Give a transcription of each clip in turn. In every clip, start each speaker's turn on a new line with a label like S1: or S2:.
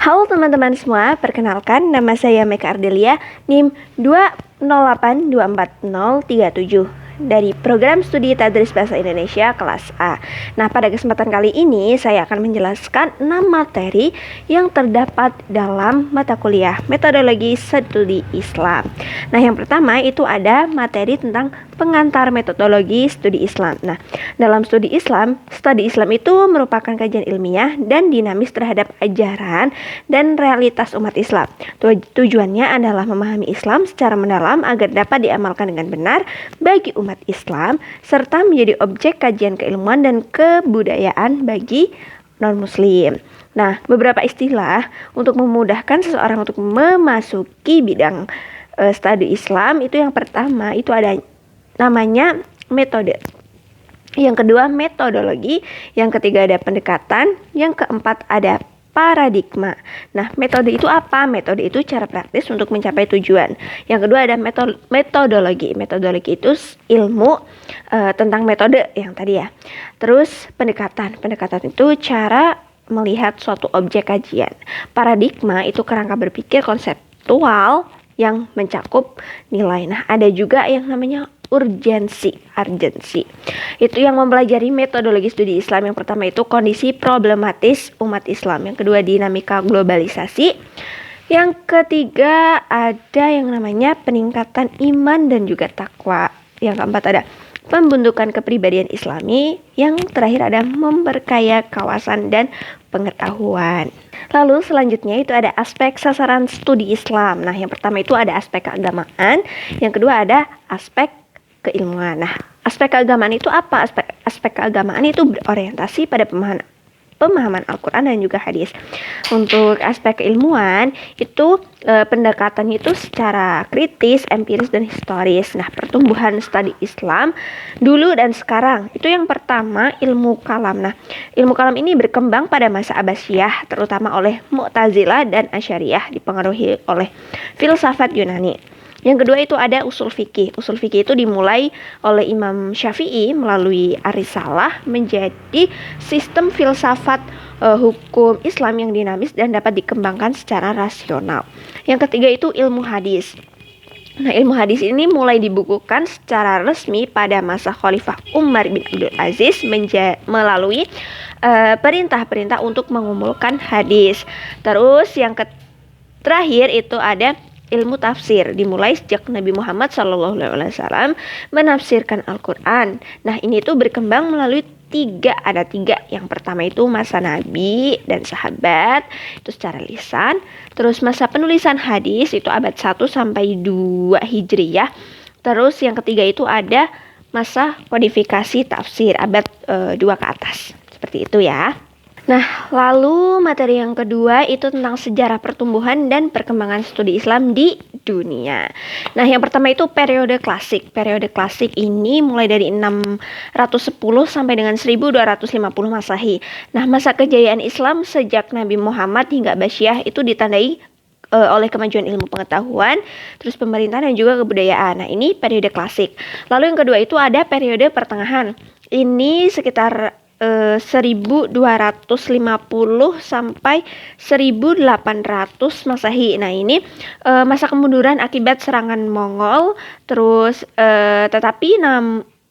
S1: Halo teman-teman semua, perkenalkan nama saya Meka Ardelia, NIM 208240037 dari Program Studi Tadris Bahasa Indonesia kelas A. Nah, pada kesempatan kali ini saya akan menjelaskan 6 materi yang terdapat dalam mata kuliah Metodologi Studi Islam. Nah, yang pertama itu ada materi tentang pengantar metodologi studi Islam. Nah, dalam studi Islam itu merupakan kajian ilmiah dan dinamis terhadap ajaran dan realitas umat Islam. Tujuannya adalah memahami Islam secara mendalam agar dapat diamalkan dengan benar bagi umat Islam serta menjadi objek kajian keilmuan dan kebudayaan bagi non-muslim. Nah, beberapa istilah untuk memudahkan seseorang untuk memasuki bidang studi Islam itu yang pertama itu ada namanya metode. Yang kedua metodologi, yang ketiga ada pendekatan, yang keempat ada paradigma. Nah, metode itu apa? Metode itu cara praktis untuk mencapai tujuan. Yang kedua ada metodologi. Metodologi itu ilmu tentang metode yang tadi ya. Terus pendekatan. Pendekatan itu cara melihat suatu objek kajian. Paradigma itu kerangka berpikir konseptual yang mencakup nilai. Nah, ada juga yang namanya urgensi. Itu yang mempelajari metodologi studi Islam. Yang pertama itu kondisi problematis umat Islam. Yang kedua dinamika globalisasi. Yang ketiga ada yang namanya peningkatan iman dan juga takwa. Yang keempat ada pembentukan kepribadian Islami. Yang terakhir ada memperkaya kawasan dan pengetahuan. Lalu selanjutnya itu ada aspek sasaran studi Islam. Nah, yang pertama itu ada aspek keagamaan. Yang kedua ada aspek keilmuan. Nah, aspek keagamaan itu apa? Aspek keagamaan itu berorientasi pada pemahaman Al-Quran dan juga hadis. Untuk aspek keilmuan itu pendekatannya itu secara kritis, empiris dan historis. Nah, pertumbuhan studi Islam dulu dan sekarang itu yang pertama ilmu kalam. Nah, ilmu kalam ini berkembang pada masa Abbasiyah terutama oleh Mu'tazilah dan Asy'ariyah dipengaruhi oleh filsafat Yunani. Yang kedua itu ada usul fikih. Usul fikih itu dimulai oleh Imam Syafi'i melalui Ar-Risalah menjadi sistem filsafat hukum Islam yang dinamis dan dapat dikembangkan secara rasional. Yang ketiga itu ilmu hadis. Nah, ilmu hadis ini mulai dibukukan secara resmi pada masa Khalifah Umar bin Abdul Aziz melalui perintah-perintah untuk mengumpulkan hadis. Terus yang terakhir itu ada ilmu tafsir, dimulai sejak Nabi Muhammad SAW menafsirkan Al-Quran. Nah, ini tuh berkembang melalui ada tiga. Yang pertama itu masa Nabi dan sahabat, itu secara lisan. Terus masa penulisan hadis itu abad 1 sampai 2 Hijriyah. Terus yang ketiga itu ada masa kodifikasi tafsir abad 2 ke atas. Seperti itu ya. Nah, lalu materi yang kedua itu tentang sejarah pertumbuhan dan perkembangan studi Islam di dunia. Nah, yang pertama itu periode klasik. Periode klasik ini mulai dari 610 sampai dengan 1250 Masehi. Nah, masa kejayaan Islam sejak Nabi Muhammad hingga Abbasiyah itu ditandai oleh kemajuan ilmu pengetahuan, terus pemerintahan dan juga kebudayaan. Nah, ini periode klasik. Lalu yang kedua itu ada periode pertengahan. Ini sekitar 1250 sampai 1800 Masehi. Nah, ini masa kemunduran akibat serangan Mongol. Terus tetapi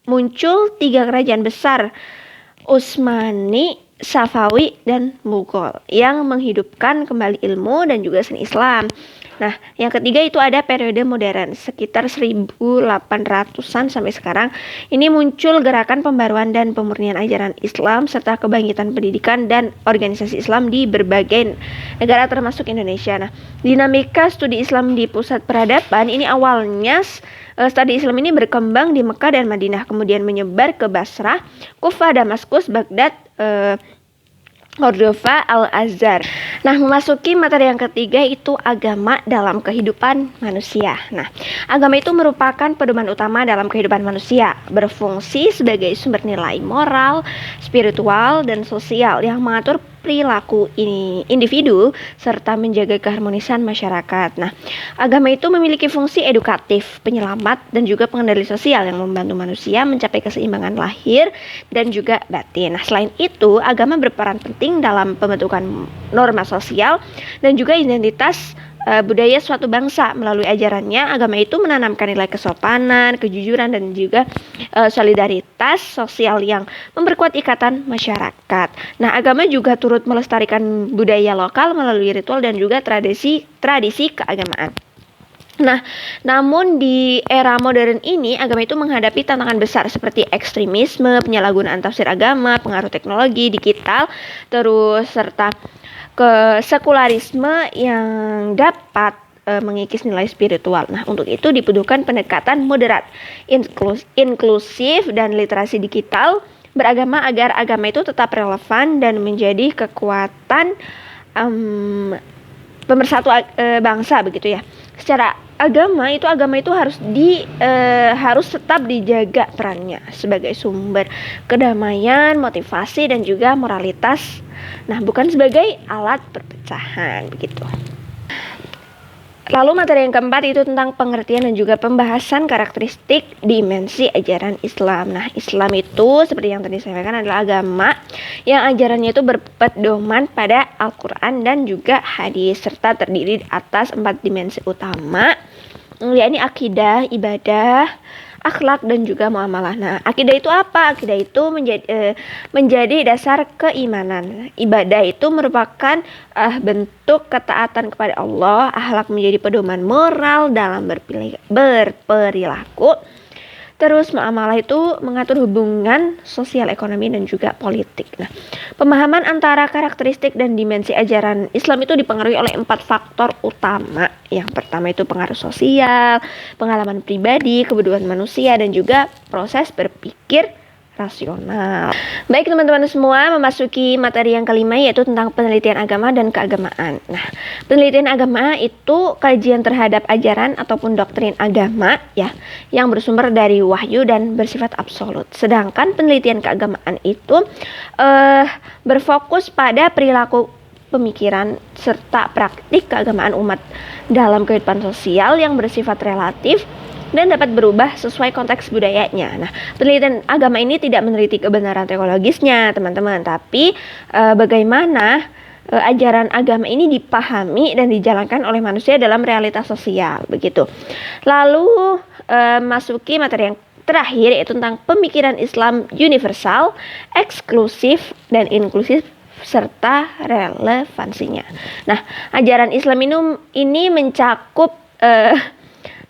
S1: muncul 3 kerajaan besar, Utsmani, Safawi dan Mughal yang menghidupkan kembali ilmu dan juga seni Islam. Nah, yang ketiga itu ada periode modern sekitar 1800-an sampai sekarang. Ini muncul gerakan pembaruan dan pemurnian ajaran Islam serta kebangkitan pendidikan dan organisasi Islam di berbagai negara termasuk Indonesia. Nah, dinamika studi Islam di pusat peradaban ini awalnya studi Islam ini berkembang di Mekah dan Madinah, kemudian menyebar ke Basrah, Kufah, Damaskus, Baghdad, Cordova, Al-Azhar. Nah, memasuki materi yang ketiga itu agama dalam kehidupan manusia. Nah, agama itu merupakan pedoman utama dalam kehidupan manusia, berfungsi sebagai sumber nilai moral, spiritual, dan sosial yang mengatur perilaku individu serta menjaga keharmonisan masyarakat. Nah, agama itu memiliki fungsi edukatif, penyelamat, dan juga pengendali sosial yang membantu manusia mencapai keseimbangan lahir dan juga batin. Nah, selain itu, agama berperan penting dalam pembentukan norma sosial dan juga identitas budaya suatu bangsa. Melalui ajarannya, agama itu menanamkan nilai kesopanan, kejujuran, dan juga solidaritas sosial yang memperkuat ikatan masyarakat. Nah, agama juga turut melestarikan budaya lokal melalui ritual dan juga tradisi keagamaan. Nah, namun di era modern ini, agama itu menghadapi tantangan besar seperti ekstremisme, penyalahgunaan tafsir agama, pengaruh teknologi digital, terus serta sekularisme yang dapat mengikis nilai spiritual. Nah, untuk itu dibutuhkan pendekatan moderat, inklusif, dan literasi digital beragama agar agama itu tetap relevan dan menjadi kekuatan pemersatu bangsa begitu ya. Secara agama itu harus tetap dijaga perannya sebagai sumber kedamaian, motivasi, dan juga moralitas. Nah, bukan sebagai alat perpecahan begitu. Lalu materi yang keempat itu tentang pengertian dan juga pembahasan karakteristik dimensi ajaran Islam. Nah, Islam itu seperti yang tadi saya sampaikan adalah agama yang ajarannya itu berpedoman pada Al-Quran dan juga hadis, serta terdiri atas 4 dimensi utama, yakni akidah, ibadah, akhlak, dan juga muamalah. Nah, akidah itu apa? Akidah itu menjadi dasar keimanan. Ibadah itu merupakan bentuk ketaatan kepada Allah. Akhlak menjadi pedoman moral dalam berperilaku. Terus muamalah itu mengatur hubungan sosial, ekonomi, dan juga politik. Nah, pemahaman antara karakteristik dan dimensi ajaran Islam itu dipengaruhi oleh 4 faktor utama. Yang pertama itu pengaruh sosial, pengalaman pribadi, kebutuhan manusia, dan juga proses berpikir rasional. Baik teman-teman semua, memasuki materi yang kelima yaitu tentang penelitian agama dan keagamaan. Nah, penelitian agama itu kajian terhadap ajaran ataupun doktrin agama ya yang bersumber dari wahyu dan bersifat absolut. Sedangkan penelitian keagamaan itu berfokus pada perilaku, pemikiran, serta praktik keagamaan umat dalam kehidupan sosial yang bersifat relatif dan dapat berubah sesuai konteks budayanya. Nah, penelitian agama ini tidak meneliti kebenaran teologisnya, teman-teman, tapi bagaimana ajaran agama ini dipahami dan dijalankan oleh manusia dalam realitas sosial, begitu. Lalu masuki materi yang terakhir yaitu tentang pemikiran Islam universal, eksklusif, dan inklusif serta relevansinya. Nah, ajaran Islam ini mencakup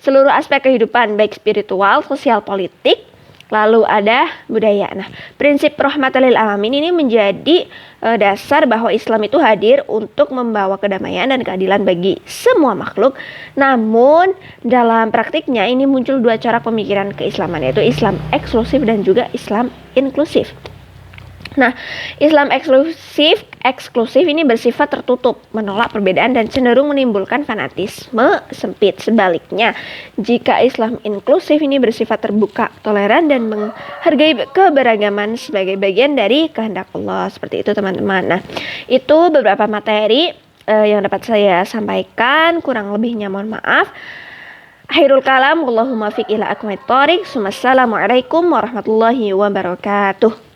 S1: seluruh aspek kehidupan, baik spiritual, sosial, politik, lalu ada budaya. Nah, prinsip rahmatan lil alamin ini menjadi dasar bahwa Islam itu hadir untuk membawa kedamaian dan keadilan bagi semua makhluk. Namun, dalam praktiknya ini muncul 2 cara pemikiran keislaman, yaitu Islam eksklusif dan juga Islam inklusif. Nah, Islam eksklusif ini bersifat tertutup, menolak perbedaan dan cenderung menimbulkan fanatisme sempit. Sebaliknya, jika Islam inklusif ini bersifat terbuka, toleran, dan menghargai keberagaman sebagai bagian dari kehendak Allah. Seperti itu, teman-teman. Nah, itu beberapa materi yang dapat saya sampaikan. Kurang lebihnya mohon maaf. Akhirul kalam, Allahumma fiq ila aqwamit thoriq. Assalamualaikum warahmatullahi wabarakatuh.